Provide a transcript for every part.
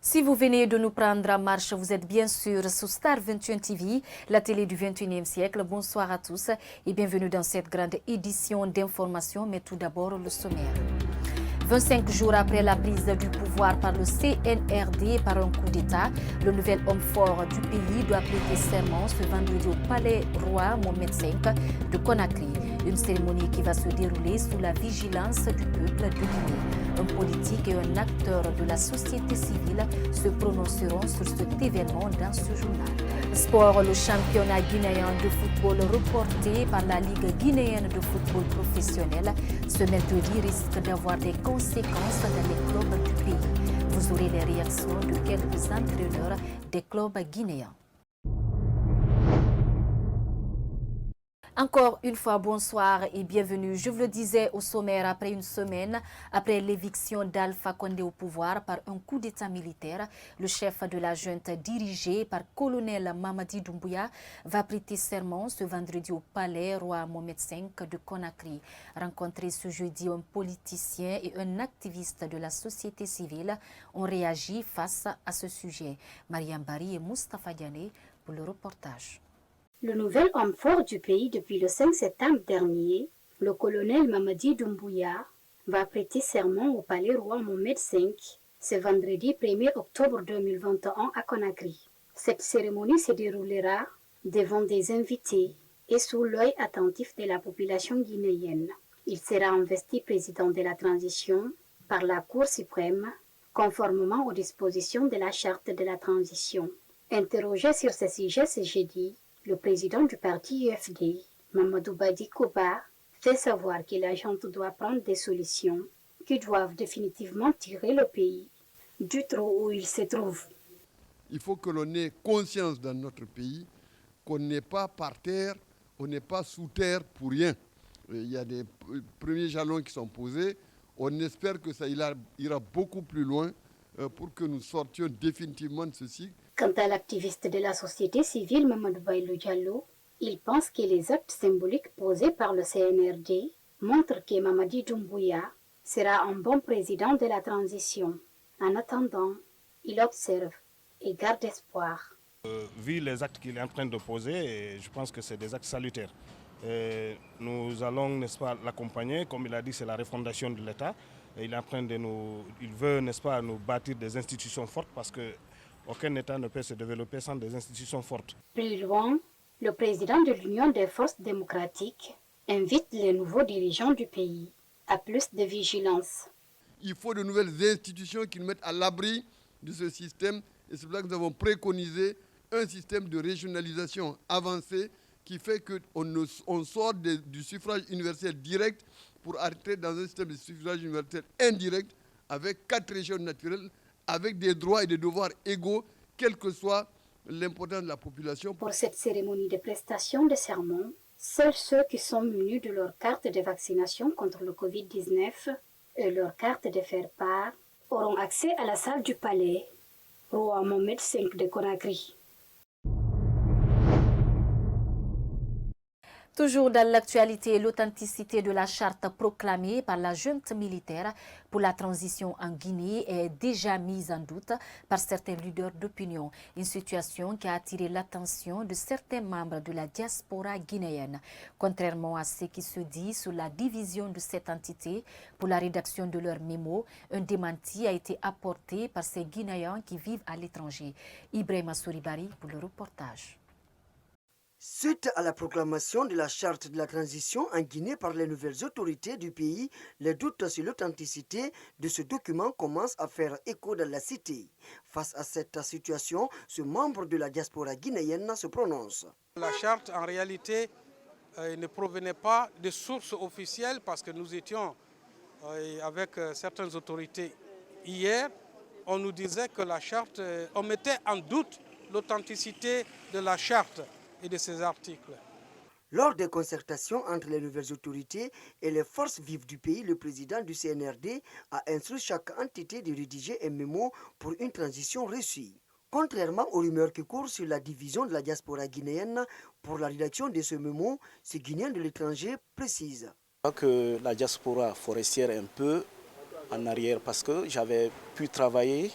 Si vous venez de nous prendre en marche, vous êtes bien sûr sous Star 21 TV, la télé du 21e siècle. Bonsoir à tous et bienvenue dans cette grande édition d'information, mais tout d'abord le sommaire. 25 jours après la prise du pouvoir par le CNRD par un coup d'État, le nouvel homme fort du pays doit prêter serment ce vendredi au Palais Roi Mohamed V de Conakry. Une cérémonie qui va se dérouler sous la vigilance du peuple de Guinée. Un politique et un acteur de la société civile se prononceront sur cet événement dans ce journal. Sport, le championnat guinéen de football reporté par la Ligue guinéenne de football professionnel ce mercredi risque d'avoir des conséquences dans les clubs du pays. Vous aurez les réactions de quelques entraîneurs des clubs guinéens. Encore une fois, bonsoir et bienvenue. Je vous le disais au sommaire, après une semaine, après l'éviction d'Alpha Condé au pouvoir par un coup d'état militaire, le chef de la junte dirigé par colonel Mamadi Doumbouya va prêter serment ce vendredi au palais Roi Mohamed V de Conakry. Rencontrés ce jeudi, un politicien et un activiste de la société civile ont réagi face à ce sujet. Mariam Bari et Moustapha Diané pour le reportage. Le nouvel homme fort du pays depuis le 5 septembre dernier, le colonel Mamadi Doumbouya, va prêter serment au palais Roi Mohamed V ce vendredi 1er octobre 2021 à Conakry. Cette cérémonie se déroulera devant des invités et sous l'œil attentif de la population guinéenne. Il sera investi président de la transition par la Cour suprême, conformément aux dispositions de la charte de la transition. Interrogé sur ce sujet ce jeudi, le président du parti UFD, Mamadou Badi Kouba, fait savoir que la junte doit prendre des solutions qui doivent définitivement tirer le pays du trou où il se trouve. Il faut que l'on ait conscience dans notre pays qu'on n'est pas par terre, on n'est pas sous terre pour rien. Il y a des premiers jalons qui sont posés. On espère que ça ira beaucoup plus loin pour que nous sortions définitivement de ceci. Quant à l'activiste de la société civile Mamadou Baïlou Diallo, il pense que les actes symboliques posés par le CNRD montrent que Mamadi Doumbouya sera un bon président de la transition. En attendant, il observe et garde espoir. Vu les actes qu'il est en train de poser, je pense que c'est des actes salutaires. Nous allons, n'est-ce pas, l'accompagner. Comme il a dit, c'est la refondation de l'État. Il est en train de il veut, n'est-ce pas, nous bâtir des institutions fortes parce que aucun État ne peut se développer sans des institutions fortes. Plus loin, le président de l'Union des forces démocratiques invite les nouveaux dirigeants du pays à plus de vigilance. Il faut de nouvelles institutions qui nous mettent à l'abri de ce système. Et c'est pour ça que nous avons préconisé un système de régionalisation avancé qui fait qu'on sort du suffrage universel direct pour entrer dans un système de suffrage universel indirect avec 4 régions naturelles, avec des droits et des devoirs égaux, quelle que soit l'importance de la population. Pour cette cérémonie de prestation de serment, seuls ceux qui sont munis de leur carte de vaccination contre le Covid-19 et leur carte de faire-part auront accès à la salle du palais Roi Mohamed V de Conakry. Toujours dans l'actualité, l'authenticité de la charte proclamée par la junte militaire pour la transition en Guinée est déjà mise en doute par certains leaders d'opinion. Une situation qui a attiré l'attention de certains membres de la diaspora guinéenne. Contrairement à ce qui se dit sur la division de cette entité pour la rédaction de leur mémo, un démenti a été apporté par ces Guinéens qui vivent à l'étranger. Ibrahima Souribari pour le reportage. Suite à la proclamation de la charte de la transition en Guinée par les nouvelles autorités du pays, les doutes sur l'authenticité de ce document commencent à faire écho dans la cité. Face à cette situation, ce membre de la diaspora guinéenne se prononce. La charte, en réalité, ne provenait pas de sources officielles parce que nous étions avec certaines autorités hier. On nous disait que la charte, on mettait en doute l'authenticité de la charte et de ces articles. Lors des concertations entre les nouvelles autorités et les forces vives du pays, le président du CNRD a instruit chaque entité de rédiger un mémo pour une transition réussie. Contrairement aux rumeurs qui courent sur la division de la diaspora guinéenne, pour la rédaction de ce mémo, ce Guinéen de l'étranger précise. Que la diaspora forestière est un peu en arrière parce que j'avais pu travailler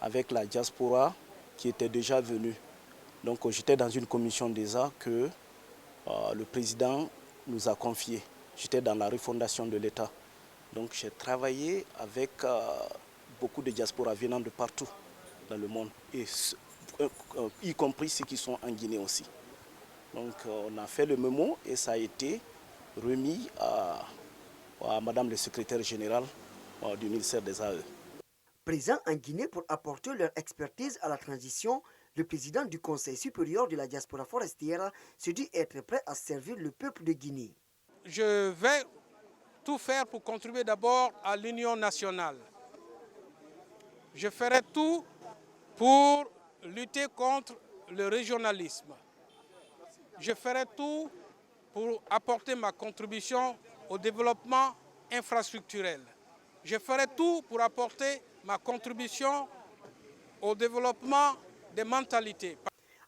avec la diaspora qui était déjà venue. Donc j'étais dans une commission déjà que le président nous a confié. J'étais dans la refondation de l'État. Donc j'ai travaillé avec beaucoup de diasporas venant de partout dans le monde, et y compris ceux qui sont en Guinée aussi. Donc on a fait le mémo et ça a été remis à Madame le secrétaire général du ministère des AE. Présents en Guinée pour apporter leur expertise à la transition, le président du Conseil supérieur de la diaspora forestière se dit être prêt à servir le peuple de Guinée. Je vais tout faire pour contribuer d'abord à l'union nationale. Je ferai tout pour lutter contre le régionalisme. Je ferai tout pour apporter ma contribution au développement infrastructurel. Je ferai tout pour apporter ma contribution au développement des mentalités.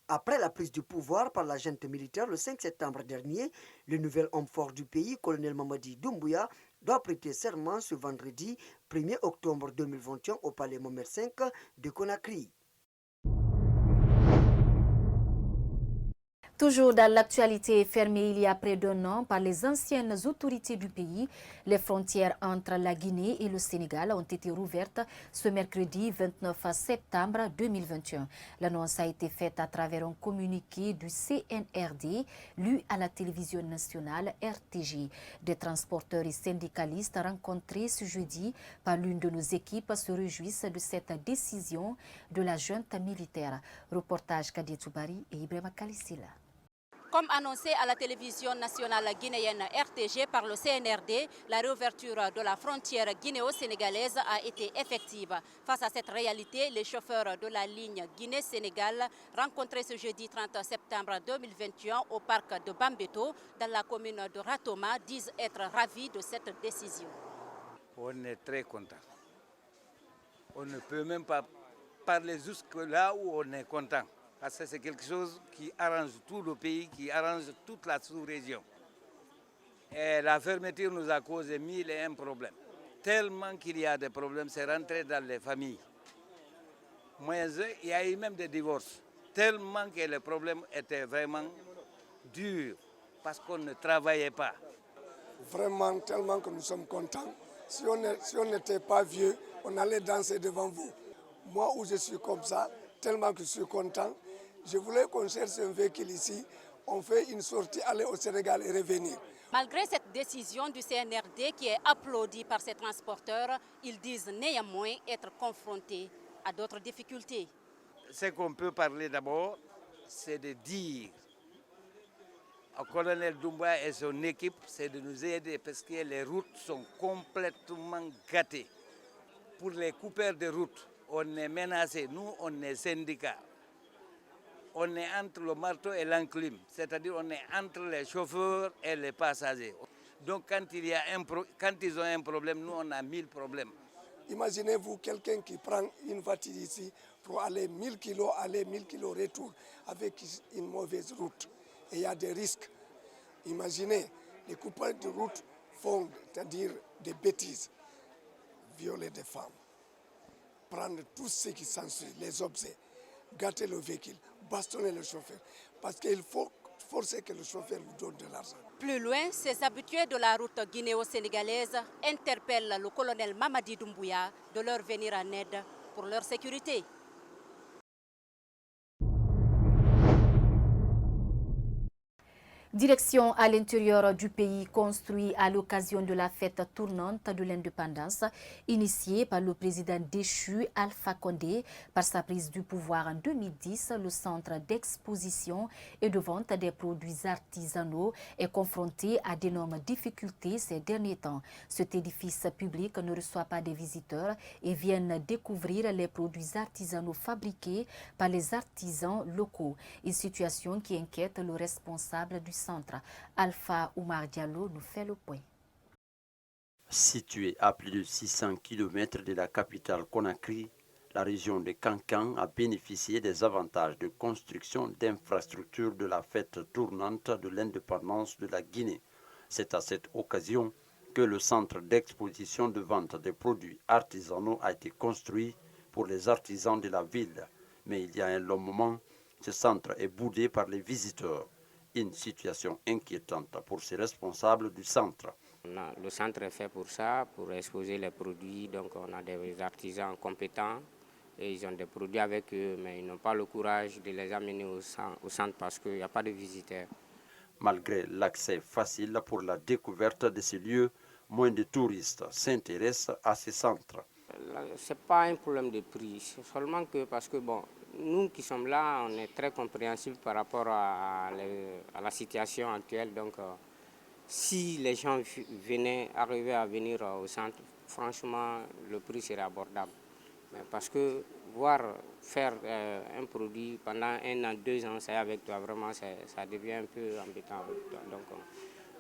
Après la prise du pouvoir par la junte militaire le 5 septembre dernier, le nouvel homme fort du pays, colonel Mamadi Doumbouya, doit prêter serment ce vendredi 1er octobre 2021 au palais Mohamed V de Conakry. Toujours dans l'actualité, fermée il y a près d'un an par les anciennes autorités du pays, les frontières entre la Guinée et le Sénégal ont été rouvertes ce mercredi 29 septembre 2021. L'annonce a été faite à travers un communiqué du CNRD, lu à la télévision nationale RTG. Des transporteurs et syndicalistes rencontrés ce jeudi par l'une de nos équipes se réjouissent de cette décision de la junte militaire. Reportage Kadia Toubari et Ibrahima Kalissila. Comme annoncé à la télévision nationale guinéenne RTG par le CNRD, la réouverture de la frontière guinéo-sénégalaise a été effective. Face à cette réalité, les chauffeurs de la ligne Guinée-Sénégal, rencontrés ce jeudi 30 septembre 2021 au parc de Bambeto, dans la commune de Ratoma, disent être ravis de cette décision. On est très content. On ne peut même pas parler jusque là où on est content. Parce que c'est quelque chose qui arrange tout le pays, qui arrange toute la sous-région. Et la fermeture nous a causé 1001 problèmes. Tellement qu'il y a des problèmes, c'est rentré dans les familles. Il y a eu même des divorces. Tellement que les problèmes étaient vraiment durs, parce qu'on ne travaillait pas. Vraiment, tellement que nous sommes contents. Si on n'était pas vieux, on allait danser devant vous. Moi, où je suis comme ça, tellement que je suis content. Je voulais qu'on cherche un véhicule ici, on fait une sortie, aller au Sénégal et revenir. Malgré cette décision du CNRD qui est applaudie par ces transporteurs, ils disent néanmoins être confrontés à d'autres difficultés. Ce qu'on peut parler d'abord, c'est de dire au colonel Doumbouya et son équipe, c'est de nous aider parce que les routes sont complètement gâtées. Pour les coupeurs de routes, on est menacé, nous on est syndicats. On est entre le marteau et l'enclume, c'est-à-dire on est entre les chauffeurs et les passagers. Donc quand ils ont un problème, nous on a 1000 problèmes. Imaginez-vous quelqu'un qui prend une voiture ici pour aller 1000 kilos, aller 1000 kilos retour avec une mauvaise route. Et il y a des risques. Imaginez, les coupeurs de route font, c'est-à-dire des bêtises, violer des femmes, prendre tout ce qui s'ensuit, les objets, gâter le véhicule, bastonner le chauffeur, parce qu'il faut forcer que le chauffeur vous donne de l'argent. Plus loin, ces habitués de la route guinéo-sénégalaise interpellent le colonel Mamadi Doumbouya de leur venir en aide pour leur sécurité. Direction à l'intérieur du pays construit à l'occasion de la fête tournante de l'indépendance initiée par le président déchu Alpha Condé. Par sa prise du pouvoir en 2010, le centre d'exposition et de vente des produits artisanaux est confronté à d'énormes difficultés ces derniers temps. Cet édifice public ne reçoit pas des visiteurs et viennent découvrir les produits artisanaux fabriqués par les artisans locaux. Une situation qui inquiète le responsable du centre. Alpha Oumar Diallo nous fait le point. Située à plus de 600 km de la capitale Conakry, la région de Kankan a bénéficié des avantages de construction d'infrastructures de la fête tournante de l'indépendance de la Guinée. C'est à cette occasion que le centre d'exposition de vente des produits artisanaux a été construit pour les artisans de la ville. Mais il y a un long moment, ce centre est boudé par les visiteurs. Une situation inquiétante pour ces responsables du centre. Le centre est fait pour ça, pour exposer les produits. Donc on a des artisans compétents et ils ont des produits avec eux, mais ils n'ont pas le courage de les amener au centre parce qu'il n'y a pas de visiteurs. Malgré l'accès facile pour la découverte de ces lieux, moins de touristes s'intéressent à ces centres. Ce n'est pas un problème de prix, c'est seulement que parce que bon, nous qui sommes là, on est très compréhensifs par rapport à la situation actuelle. Donc, si les gens arrivaient à venir au centre, franchement, le prix serait abordable. Mais parce que faire un produit pendant 1 an, 2 ans, c'est avec toi, vraiment, ça devient un peu embêtant avec toi. Donc,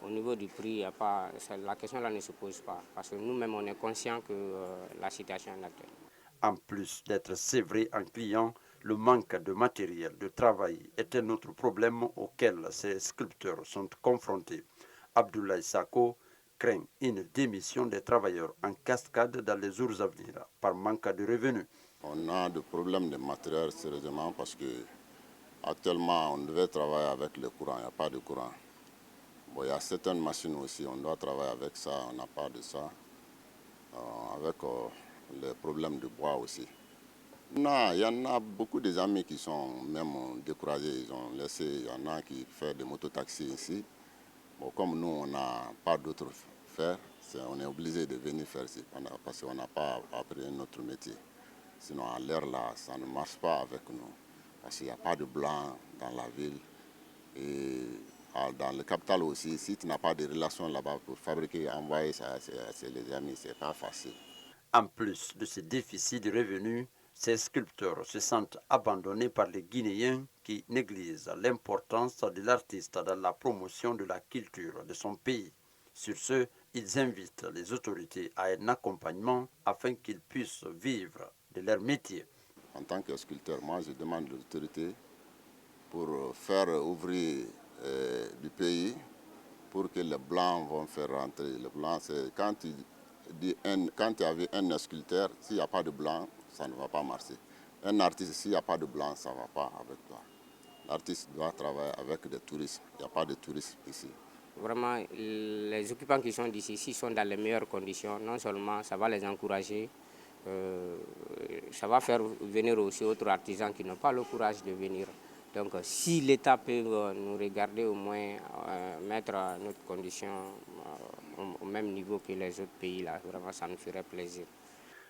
au niveau du prix, la question là ne se pose pas. Parce que nous-mêmes, on est conscients que la situation est actuelle. En plus d'être sévré en client, le manque de matériel de travail est un autre problème auquel ces sculpteurs sont confrontés. Abdoulaye Sako craint une démission des travailleurs en cascade dans les jours à venir par manque de revenus. On a des problèmes de matériel sérieusement parce que actuellement on devait travailler avec le courant, il n'y a pas de courant. Bon, il y a certaines machines aussi, on doit travailler avec ça, on n'a pas de ça. Avec les problèmes de bois aussi. Non, il y en a beaucoup des amis qui sont même découragés, ils ont laissé, il y en a qui font des mototaxis ici. Bon, comme nous, on n'a pas d'autre faire, on est obligé de venir faire ici parce qu'on n'a pas appris un autre métier. Sinon, à l'heure là, ça ne marche pas avec nous. Parce qu'il n'y a pas de blanc dans la ville. Et dans le capital aussi, si tu n'as pas de relations là-bas pour fabriquer, envoyer ça, c'est les amis, c'est pas facile. En plus de ce déficit de revenus, ces sculpteurs se sentent abandonnés par les Guinéens qui négligent l'importance de l'artiste dans la promotion de la culture de son pays. Sur ce, ils invitent les autorités à un accompagnement afin qu'ils puissent vivre de leur métier. En tant que sculpteur, moi je demande aux autorités pour faire ouvrir du pays pour que les Blancs vont faire rentrer. Les Blancs, c'est quand tu avais un sculpteur, s'il n'y a pas de Blanc, ça ne va pas marcher. Un artiste, s'il n'y a pas de Blanc, ça ne va pas avec toi. L'artiste doit travailler avec des touristes. Il n'y a pas de touristes ici. Vraiment, les occupants qui sont d'ici sont dans les meilleures conditions. Non seulement ça va les encourager, ça va faire venir aussi d'autres artisans qui n'ont pas le courage de venir. Donc si l'État peut nous regarder, au moins mettre notre condition au même niveau que les autres pays, là, vraiment ça nous ferait plaisir.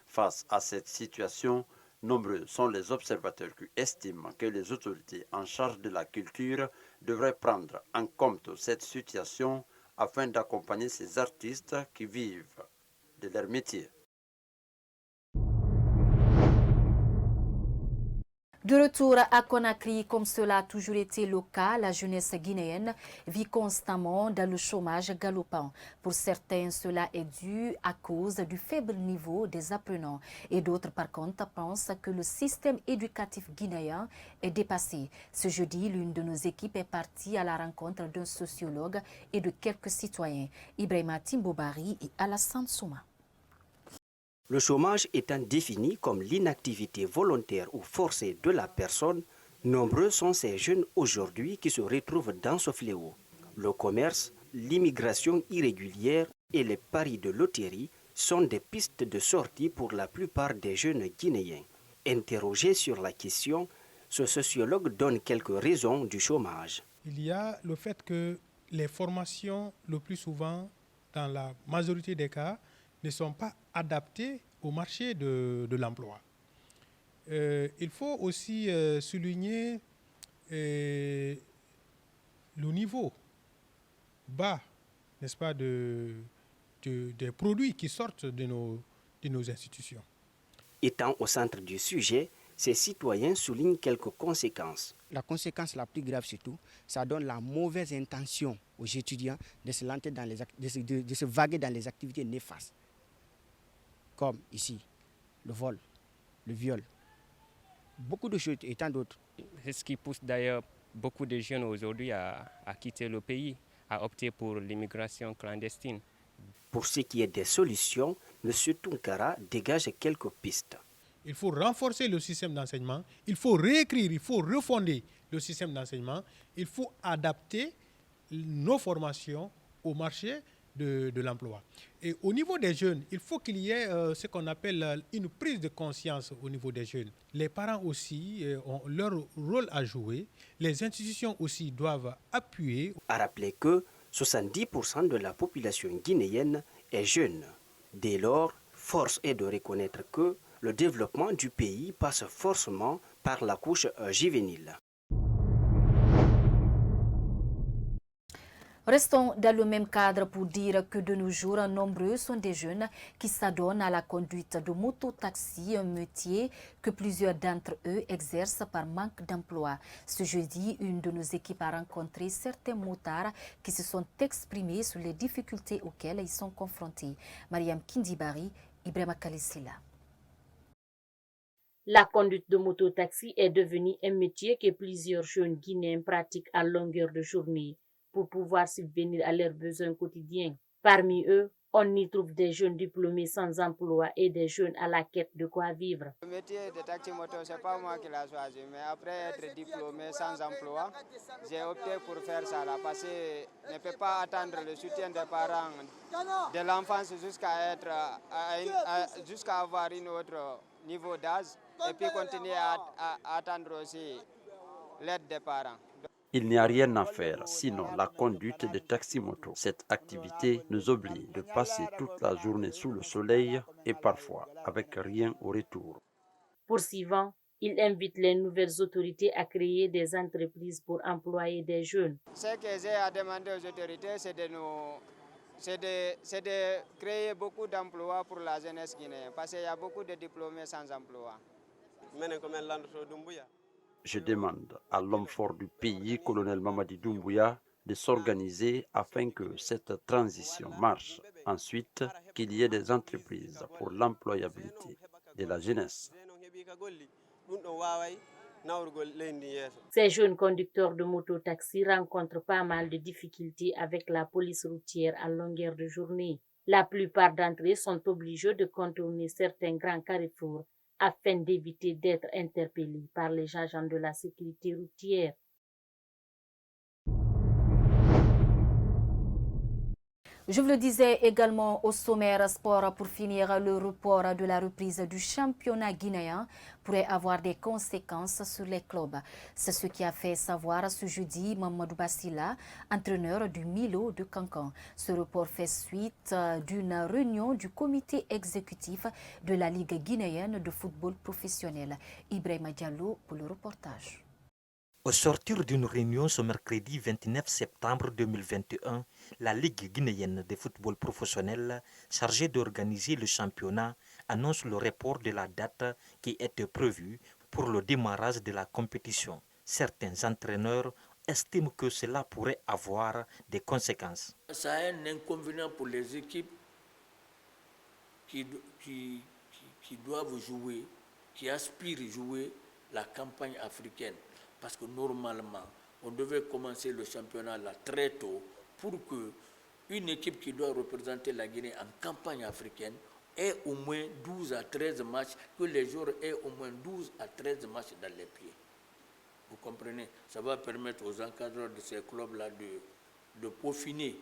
Face à cette situation, nombreux sont les observateurs qui estiment que les autorités en charge de la culture devraient prendre en compte cette situation afin d'accompagner ces artistes qui vivent de leur métier. De retour à Conakry, comme cela a toujours été le cas, la jeunesse guinéenne vit constamment dans le chômage galopant. Pour certains, cela est dû à cause du faible niveau des apprenants. Et d'autres, par contre, pensent que le système éducatif guinéen est dépassé. Ce jeudi, l'une de nos équipes est partie à la rencontre d'un sociologue et de quelques citoyens, Ibrahima Timbobari et Alassane Souma. Le chômage étant défini comme l'inactivité volontaire ou forcée de la personne, nombreux sont ces jeunes aujourd'hui qui se retrouvent dans ce fléau. Le commerce, l'immigration irrégulière et les paris de loterie sont des pistes de sortie pour la plupart des jeunes Guinéens. Interrogé sur la question, ce sociologue donne quelques raisons du chômage. Il y a le fait que les formations, le plus souvent, dans la majorité des cas, ne sont pas adaptés au marché de l'emploi. Il faut aussi souligner le niveau bas, n'est-ce pas, des produits qui sortent de nos institutions. Étant au centre du sujet, ces citoyens soulignent quelques conséquences. La conséquence la plus grave surtout, ça donne la mauvaise intention aux étudiants de se lancer dans de se vaguer dans les activités néfastes. Comme ici, le vol, le viol, beaucoup de choses et tant d'autres. C'est ce qui pousse d'ailleurs beaucoup de jeunes aujourd'hui à quitter le pays, à opter pour l'immigration clandestine. Pour ce qui est des solutions, M. Tunkara dégage quelques pistes. il faut renforcer le système d'enseignement, il faut réécrire, il faut refonder le système d'enseignement, il faut adapter nos formations au marché de l'emploi. Et au niveau des jeunes, il faut qu'il y ait ce qu'on appelle une prise de conscience au niveau des jeunes. Les parents aussi ont leur rôle à jouer, les institutions aussi doivent appuyer. À rappeler que 70% de la population guinéenne est jeune. Dès lors, force est de reconnaître que le développement du pays passe forcément par la couche juvénile. Restons dans le même cadre pour dire que de nos jours, nombreux sont des jeunes qui s'adonnent à la conduite de mototaxi, un métier que plusieurs d'entre eux exercent par manque d'emploi. Ce jeudi, une de nos équipes a rencontré certains motards qui se sont exprimés sur les difficultés auxquelles ils sont confrontés. Mariam Kindibari, Ibrahima Kalissila. La conduite de mototaxi est devenue un métier que plusieurs jeunes Guinéens pratiquent à longueur de journée pour pouvoir subvenir à leurs besoins quotidiens. Parmi eux, on y trouve des jeunes diplômés sans emploi et des jeunes à la quête de quoi vivre. Le métier de taxi-moto, ce n'est pas moi qui l'ai choisi, mais après être diplômé sans emploi, j'ai opté pour faire ça là, parce que je ne peux pas attendre le soutien des parents de l'enfance jusqu'à avoir un autre niveau d'âge et puis continuer à attendre aussi l'aide des parents. Il n'y a rien à faire, sinon la conduite de taxi-moto. Cette activité nous oblige de passer toute la journée sous le soleil et parfois avec rien au retour. Poursuivant, il invite les nouvelles autorités à créer des entreprises pour employer des jeunes. Ce que j'ai à demander aux autorités, c'est de créer beaucoup d'emplois pour la jeunesse guinéenne, parce qu'il y a beaucoup de diplômés sans emploi. Je demande à l'homme fort du pays, colonel Mamadi Doumbouya, de s'organiser afin que cette transition marche. Ensuite, qu'il y ait des entreprises pour l'employabilité de la jeunesse. Ces jeunes conducteurs de moto-taxi rencontrent pas mal de difficultés avec la police routière à longueur de journée. La plupart d'entre eux sont obligés de contourner certains grands carrefours afin d'éviter d'être interpellés par les agents de la sécurité routière. Je vous le disais également au sommaire sport, pour finir, le report de la reprise du championnat guinéen pourrait avoir des conséquences sur les clubs. C'est ce qui a fait savoir ce jeudi Mamadou Bassila, entraîneur du Milo de Cancan. Ce report fait suite d'une réunion du comité exécutif de la Ligue guinéenne de football professionnel. Ibrahima Diallo pour le reportage. Au sortir d'une réunion ce mercredi 29 septembre 2021, la Ligue guinéenne de football professionnel, chargée d'organiser le championnat, annonce le report de la date qui était prévue pour le démarrage de la compétition. Certains entraîneurs estiment que cela pourrait avoir des conséquences. Ça a un inconvénient pour les équipes qui doivent jouer, qui aspirent à jouer la campagne africaine. Parce que normalement, on devait commencer le championnat là très tôt pour qu'une équipe qui doit représenter la Guinée en campagne africaine ait au moins 12 à 13 matchs, que les joueurs aient au moins 12 à 13 matchs dans les pieds. Vous comprenez? Ça va permettre aux encadreurs de ces clubs-là de peaufiner,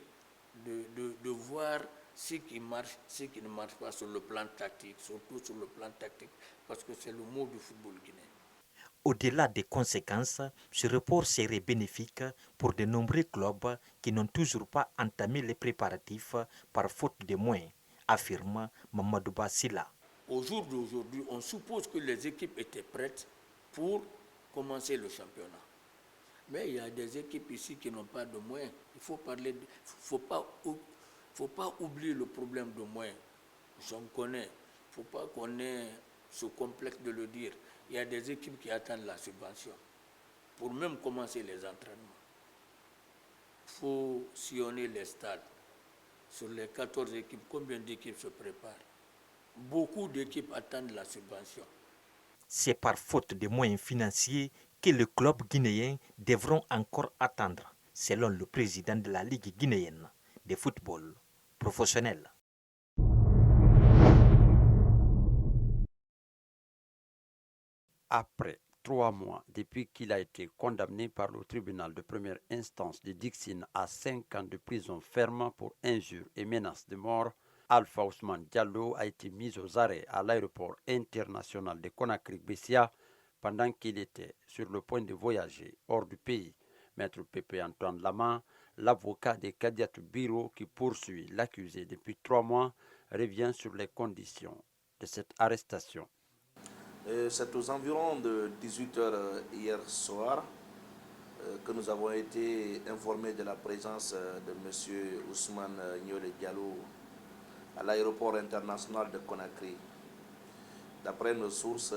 de voir ce qui marche, ce qui ne marche pas sur le plan tactique, surtout sur le plan tactique, parce que c'est le mot du football guinéen. Au-delà des conséquences, ce report serait bénéfique pour de nombreux clubs qui n'ont toujours pas entamé les préparatifs par faute de moyens, affirme Mamadou Bassila. Au jour d'aujourd'hui, on suppose que les équipes étaient prêtes pour commencer le championnat. Mais il y a des équipes ici qui n'ont pas de moyens. Il faut parler, faut pas oublier le problème de moyens. J'en connais. Il ne faut pas qu'on ait ce complexe de le dire. Il y a des équipes qui attendent la subvention pour même commencer les entraînements. Il faut sillonner les stades. Sur les 14 équipes, combien d'équipes se préparent? Beaucoup d'équipes attendent la subvention. C'est par faute de moyens financiers que les clubs guinéens devront encore attendre, selon le président de la Ligue guinéenne de football professionnel. Après 3 mois depuis qu'il a été condamné par le tribunal de première instance de Dixine à 5 ans de prison ferme pour injures et menaces de mort, Alpha Ousmane Diallo a été mis aux arrêts à l'aéroport international de Conakry-Bessia pendant qu'il était sur le point de voyager hors du pays. Maître Pépé Antoine Lama, l'avocat de Kadiatou Biro qui poursuit l'accusé depuis 3 mois, revient sur les conditions de cette arrestation. C'est aux environs de 18h hier soir que nous avons été informés de la présence de M. Ousmane Niolé Diallo à l'aéroport international de Conakry. D'après nos sources,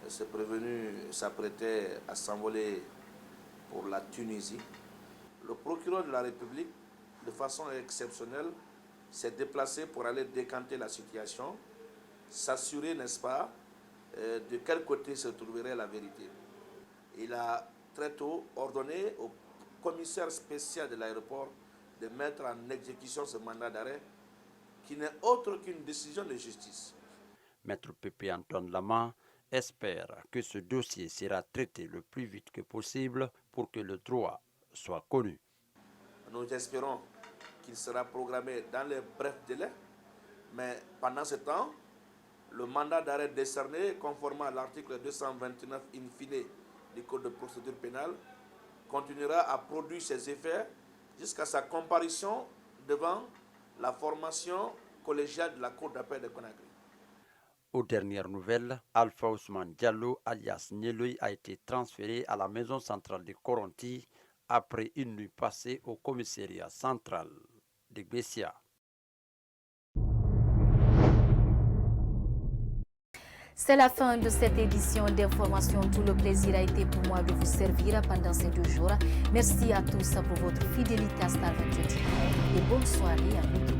ce prévenu s'apprêtait à s'envoler pour la Tunisie. Le procureur de la République, de façon exceptionnelle, s'est déplacé pour aller décanter la situation, s'assurer, n'est-ce pas, de quel côté se trouverait la vérité. Il a très tôt ordonné au commissaire spécial de l'aéroport de mettre en exécution ce mandat d'arrêt qui n'est autre qu'une décision de justice. Maître Pépé Antoine Lama espère que ce dossier sera traité le plus vite que possible pour que le droit soit connu. Nous espérons qu'il sera programmé dans les brefs délais, mais pendant ce temps, le mandat d'arrêt décerné, conformément à l'article 229 in fine du Code de procédure pénale, continuera à produire ses effets jusqu'à sa comparution devant la formation collégiale de la Cour d'appel de Conakry. Aux dernières nouvelles, Alpha Ousmane Diallo, alias Nieloy, a été transféré à la maison centrale de Koronti après une nuit passée au commissariat central de Bessia. C'est la fin de cette édition d'information. Tout le plaisir a été pour moi de vous servir pendant ces 2 jours. Merci à tous pour votre fidélité à Star 28 et bonne soirée à nous.